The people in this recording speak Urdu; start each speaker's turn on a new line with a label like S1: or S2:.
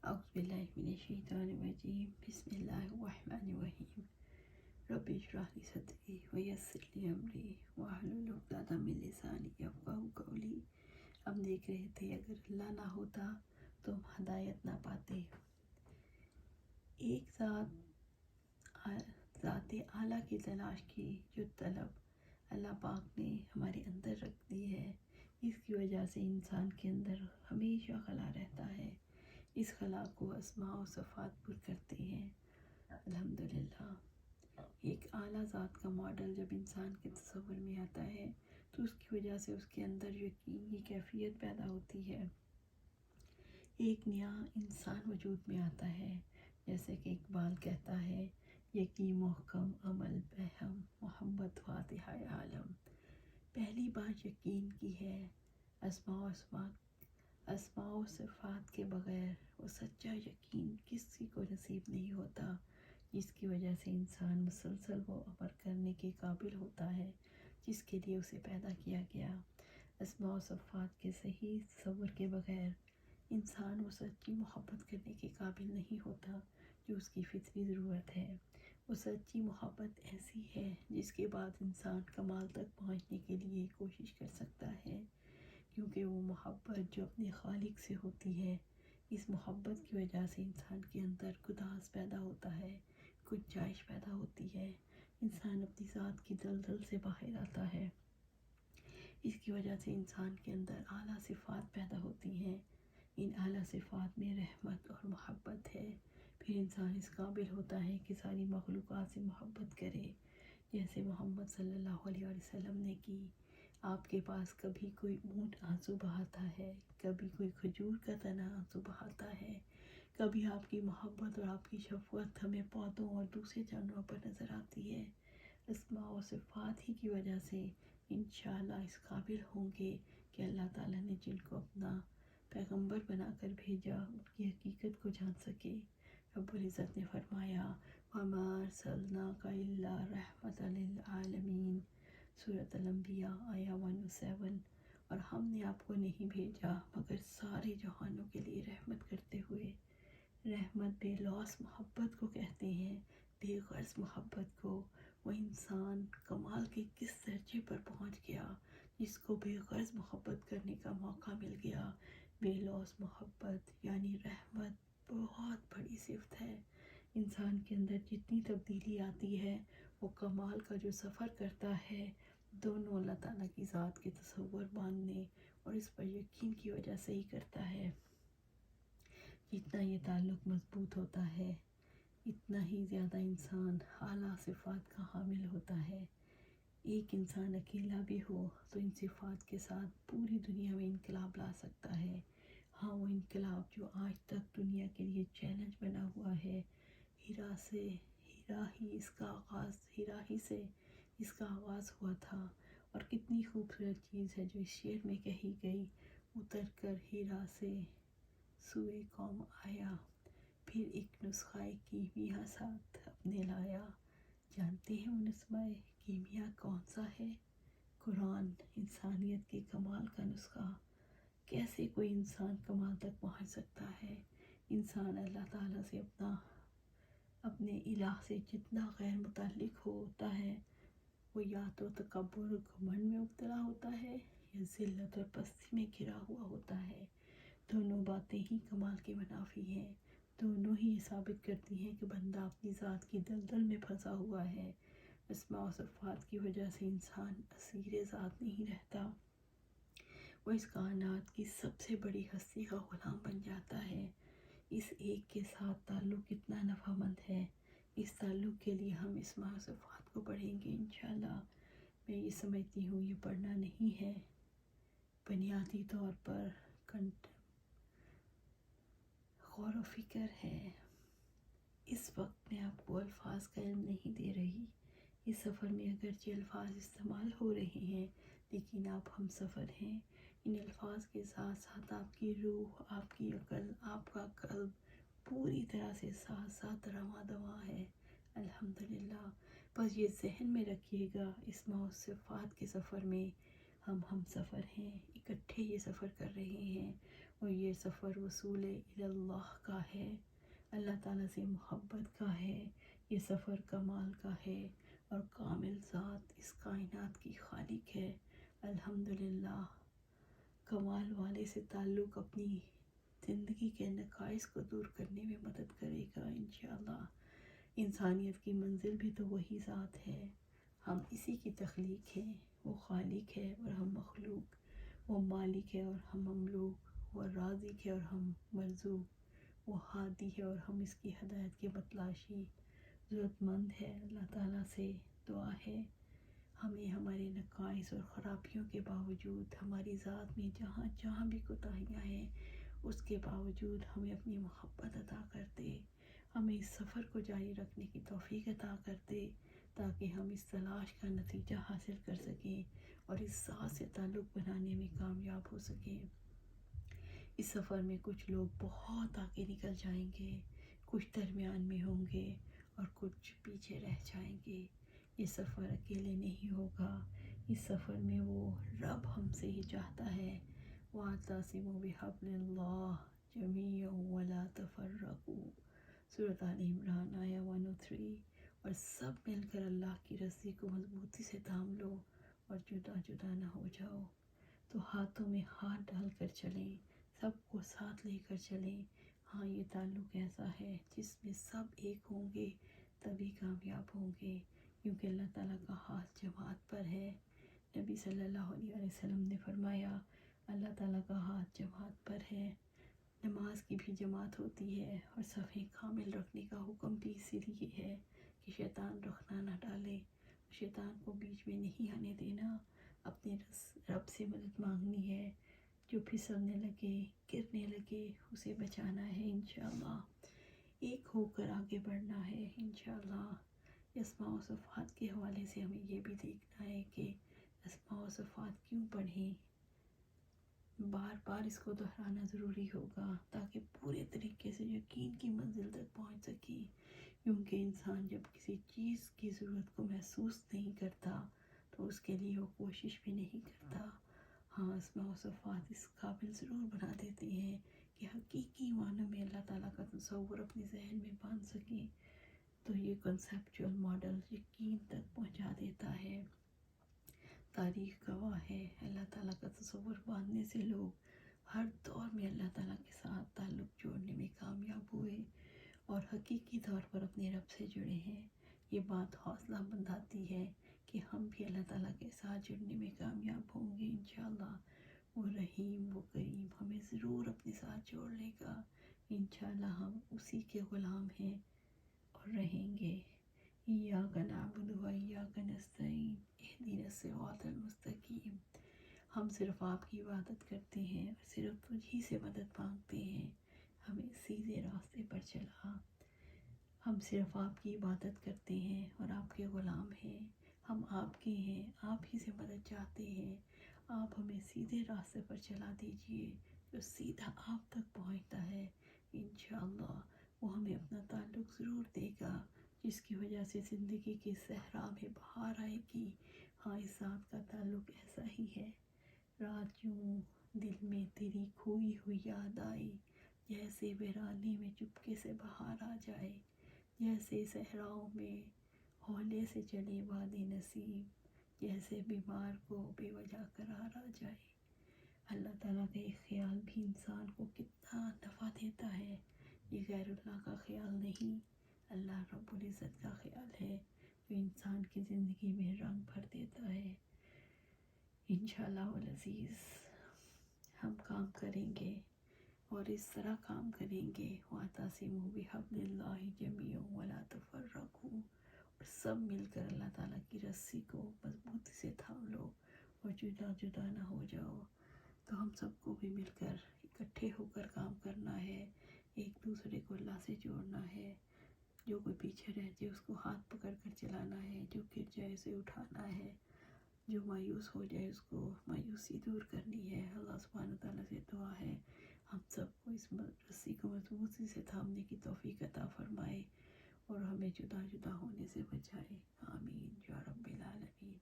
S1: اعوذ باللہ من الشیطان الرجیم بسم اللہ الرحمن الرحیم رب اشرح لی صدری ویسر لی امری واحلل عقدۃ من لسانی یفقہوا قولی۔ ہم دیکھ رہے تھے اگر اللہ نہ ہوتا تو ہم ہدایت نہ پاتے۔ ایک ذات اعلیٰ کی تلاش کی جو طلب اللہ پاک نے ہمارے اندر رکھ دی ہے، اس کی وجہ سے انسان کے اندر ہمیشہ خلا رہتا ہے۔ اس خلا کو اسماء و صفات پر کرتے ہیں۔ الحمدللہ ایک اعلیٰ ذات کا ماڈل جب انسان کے تصور میں آتا ہے تو اس کی وجہ سے اس کے اندر یقین کی کیفیت پیدا ہوتی ہے۔ ایک نیا انسان وجود میں آتا ہے، جیسے کہ اقبال کہتا ہے، یقین محکم عمل بہم محمد فاتحہ عالم۔ پہلی بات یقین کی ہے۔ اسماء و صفات کے بغیر وہ سچا یقین کسی کو نصیب نہیں ہوتا، جس کی وجہ سے انسان مسلسل وہ عمل کرنے کے قابل ہوتا ہے جس کے لیے اسے پیدا کیا گیا۔ اسماء و صفات کے صحیح تصور کے بغیر انسان وہ سچی محبت کرنے کے قابل نہیں ہوتا جو اس کی فطری ضرورت ہے۔ وہ سچی محبت ایسی ہے جس کے بعد انسان کمال تک پہنچنے کے لیے کوشش کر سکتا ہے، کیونکہ وہ محبت جو اپنے خالق سے ہوتی ہے، اس محبت کی وجہ سے انسان کے اندر گداز پیدا ہوتا ہے، گنجائش پیدا ہوتی ہے، انسان اپنی ذات کی دلدل سے باہر آتا ہے۔ اس کی وجہ سے انسان کے اندر اعلیٰ صفات پیدا ہوتی ہیں۔ ان اعلیٰ صفات میں رحمت اور محبت ہے۔ پھر انسان اس قابل ہوتا ہے کہ ساری مخلوقات سے محبت کرے، جیسے محمد صلی اللہ علیہ وسلم نے کی۔ آپ کے پاس کبھی کوئی اونٹ آنسو بہاتا ہے، کبھی کوئی کھجور کا تنا آنسو بہاتا ہے، کبھی آپ کی محبت اور آپ کی شفقت ہمیں پودوں اور دوسرے جانوروں پر نظر آتی ہے۔ اسماء و صفات ہی کی وجہ سے انشاءاللہ اس قابل ہوں گے کہ اللہ تعالیٰ نے جن کو اپنا پیغمبر بنا کر بھیجا ان کی حقیقت کو جان سکے۔ رب العزت نے فرمایا، وَمَا أَرْسَلْنَاكَ إِلَّا رَحْمَةً لِلْعَالَمِينَ، سورۃ الانبیاء آیہ 107۔ اور ہم نے آپ کو نہیں بھیجا مگر سارے جہانوں کے لیے رحمت کرتے ہوئے۔ رحمت بے لوث محبت کو کہتے ہیں، بے غرض محبت کو۔ وہ انسان کمال کے کس درجے پر پہنچ گیا جس کو بے غرض محبت کرنے کا موقع مل گیا۔ بے لوث محبت یعنی رحمت بہت بڑی صفت ہے۔ انسان کے اندر جتنی تبدیلی آتی ہے، وہ کمال کا جو سفر کرتا ہے، دونوں اللہ تعالیٰ کی ذات کے تصور باندھنے اور اس پر یقین کی وجہ سے ہی کرتا ہے۔ جتنا یہ تعلق مضبوط ہوتا ہے، اتنا ہی زیادہ انسان اعلیٰ صفات کا حامل ہوتا ہے۔ ایک انسان اکیلا بھی ہو تو ان صفات کے ساتھ پوری دنیا میں انقلاب لا سکتا ہے۔ ہاں، وہ انقلاب جو آج تک دنیا کے لیے چیلنج بنا ہوا ہے، ہیرا سے اس کا آغاز ہوا تھا، اور کتنی خوبصورت چیز ہے جو اس شعر میں کہی گئی، اتر کر ہیرا سے سوئے قوم آیا، پھر ایک نسخہ کیمیا ساتھ اپنے لایا۔ جانتے ہیں وہ نسخہ کیمیا کون سا ہے؟ قرآن، انسانیت کے کمال کا نسخہ۔ کیسے کوئی انسان کمال تک پہنچ سکتا ہے؟ انسان اللہ تعالیٰ سے اپنے الہ سے جتنا غیر متعلق ہوتا ہے، وہ یا تو تکبر و گھمنڈ میں مبتلا ہوتا ہے یا ذلت اور پستی میں گھرا ہوا ہوتا ہے۔ دونوں باتیں ہی کمال کے منافی ہیں، دونوں ہی یہ ثابت کرتی ہیں کہ بندہ اپنی ذات کی دلدل میں پھنسا ہوا ہے۔ اسماء و صفات کی وجہ سے انسان اسیر ذات نہیں رہتا، وہ اس کائنات کی سب سے بڑی ہستی کا غلام بن جاتا ہے۔ اس ایک کے ساتھ تعلق کتنا نفع مند ہے، اس تعلق کے لیے ہم اسماء و صفات کو پڑھیں گے انشاءاللہ۔ میں یہ سمجھتی ہوں یہ پڑھنا نہیں ہے، بنیادی طور پر غور و فکر ہے۔ اس وقت میں آپ کو الفاظ کا علم نہیں دے رہی۔ اس سفر میں اگرچہ الفاظ استعمال ہو رہے ہیں، لیکن آپ ہم سفر ہیں۔ ان الفاظ کے ساتھ ساتھ آپ کی روح، آپ کی عقل، آپ کا قلب پوری طرح سے ساتھ ساتھ رواں دواں ہے۔ الحمدللہ۔ بس یہ ذہن میں رکھیے گا، اسماء و صفات کے سفر میں ہم سفر ہیں، اکٹھے یہ سفر کر رہے ہیں۔ اور یہ سفر وصول اللہ کا ہے، اللہ تعالیٰ سے محبت کا ہے، یہ سفر کمال کا ہے، اور کامل ذات اس کائنات کی خالق ہے۔ الحمدللہ کمال والے سے تعلق اپنی زندگی کے نقائص کو دور کرنے میں مدد کرے گا انشاءاللہ۔ انسانیت کی منزل بھی تو وہی ذات ہے، ہم اسی کی تخلیق ہیں، وہ خالق ہے اور ہم مخلوق، وہ مالک ہے اور ہم مملوک، وہ رازق ہے اور ہم مرزوق، وہ ہادی ہے اور ہم اس کی ہدایت کے متلاشی۔ ضرورت مند ہے، اللہ تعالیٰ سے دعا ہے ہمیں ہمارے نقائص اور خرابیوں کے باوجود، ہماری ذات میں جہاں جہاں بھی کوتاہیاں ہیں اس کے باوجود ہمیں اپنی محبت عطا کر دے، ہمیں اس سفر کو جاری رکھنے کی توفیق عطا کر دے، تاکہ ہم اس تلاش کا نتیجہ حاصل کر سکیں اور اس ذات سے تعلق بنانے میں کامیاب ہو سکیں۔ اس سفر میں کچھ لوگ بہت آگے نکل جائیں گے، کچھ درمیان میں ہوں گے اور کچھ پیچھے رہ جائیں گے۔ یہ سفر اکیلے نہیں ہوگا، اس سفر میں وہ رب ہم سے ہی چاہتا ہے، وَاعْتَصِمُوا بِحَبْلِ اللَّهِ جَمِيعًا وَلَا تَفَرَّقُوا، سورۃ آل عمران آیہ 103۔ اور سب مل کر اللہ کی رسی کو مضبوطی سے تھام لو اور جدا جدا نہ ہو جاؤ۔ تو ہاتھوں میں ہاتھ ڈال کر چلیں، سب کو ساتھ لے کر چلیں۔ ہاں یہ تعلق ایسا ہے جس میں سب ایک ہوں گے تبھی کامیاب ہوں گے، کیونکہ اللہ تعالیٰ کا ہاتھ جماعت پر ہے۔ نبی صلی اللہ علیہ وسلم نے فرمایا اللہ تعالیٰ کا ہاتھ جماعت پر ہے۔ نماز کی بھی جماعت ہوتی ہے اور صفیں کامل رکھنے کا حکم بھی اسی لیے ہے کہ شیطان رخنہ نہ ڈالے، شیطان کو بیچ میں نہیں آنے دینا، اپنے رب سے مدد مانگنی ہے، جو پھسلنے لگے گرنے لگے اسے بچانا ہے انشاءاللہ، ایک ہو کر آگے بڑھنا ہے انشاءاللہ۔ اسماء و صفات کے حوالے سے ہمیں یہ بھی دیکھنا ہے کہ اسماء و صفات کیوں پڑھیں، بار بار اس کو دہرانا ضروری ہوگا تاکہ پورے طریقے سے یقین کی منزل تک پہنچ سکیں، کیونکہ انسان جب کسی چیز کی ضرورت کو محسوس نہیں کرتا تو اس کے لیے وہ کوشش بھی نہیں کرتا۔ ہاں اسماء و صفات اس قابل ضرور بنا دیتے ہیں کہ حقیقی معنوں میں اللہ تعالیٰ کا تصور اپنے ذہن میں باندھ سکیں، تو یہ کنسیپچول ماڈل یقین تک پہنچا دیتا ہے۔ تاریخ گواہ ہے اللہ تعالیٰ کا تصور باندھنے سے لوگ ہر دور میں اللہ تعالیٰ کے ساتھ تعلق جوڑنے میں کامیاب ہوئے اور حقیقی طور پر اپنے رب سے جڑے ہیں۔ یہ بات حوصلہ بندھاتی ہے کہ ہم بھی اللہ تعالیٰ کے ساتھ جڑنے میں کامیاب ہوں گے انشاءاللہ۔ وہ رحیم وہ کریم ہمیں ضرور اپنے ساتھ جوڑ لے گا انشاءاللہ، ہم اسی کے غلام ہیں اور رہیں گے۔ ایاک نعبد و ایاک نستعین اہدنا الصراط المستقیم، ہم صرف آپ کی عبادت کرتے ہیں اور صرف تجھی سے مدد مانگتے ہیں، ہمیں سیدھے راستے پر چلا۔ ہم صرف آپ کی عبادت کرتے ہیں اور آپ کے غلام ہیں، ہم آپ کے ہیں، آپ ہی سے مدد چاہتے ہیں، آپ ہمیں سیدھے راستے پر چلا دیجئے جو سیدھا آپ تک پہنچتا ہے انشاءاللہ۔ وہ ہمیں اپنا تعلق ضرور دے گا جس کی وجہ سے زندگی کی صحرا میں بہار آئے گی۔ ہاں اس ذات کا تعلق ایسا ہی ہے۔ رات یوں دل میں تیری کھوئی ہوئی یاد آئی، جیسے ویرانے میں چپکے سے بہار آ جائے، جیسے صحراؤں میں ہولے سے چلے باد نسیم، جیسے بیمار کو بے وجہ قرار آ جائے۔ اللہ تعالیٰ کا ایک خیال بھی انسان کو کتنا نفع دیتا ہے، یہ غیر اللہ کا خیال نہیں، اللہ رب العزت کا خیال ہے جو انسان کی زندگی میں رنگ بھر دیتا ہے۔ انشاءاللہ العزیز ہم کام کریں گے اور اس طرح کام کریں گے، وَاعْتَصِمُوا بِحَبْلِ اللَّهِ جَمِيعًا وَلَا تَفَرَّقُوا، اور سب مل کر اللہ تعالیٰ کی رسی کو مضبوطی سے تھام لو اور جدا جدا نہ ہو جاؤ۔ تو ہم سب کو بھی مل کر اکٹھے ہو کر کام کرنا ہے، ایک دوسرے کو اللہ سے جوڑنا ہے، جو کوئی پیچھے رہ جائے اس کو ہاتھ پکڑ کر چلانا ہے، جو گر جائے اسے اٹھانا ہے، جو مایوس ہو جائے اس کو مایوسی دور کرنی ہے۔ اللہ سبحانہ تعالیٰ سے دعا ہے ہم سب کو اس رسی کو مضبوطی سے تھامنے کی توفیق عطا فرمائے اور ہمیں جدا جدا ہونے سے بچائے، آمین یا رب العالمین۔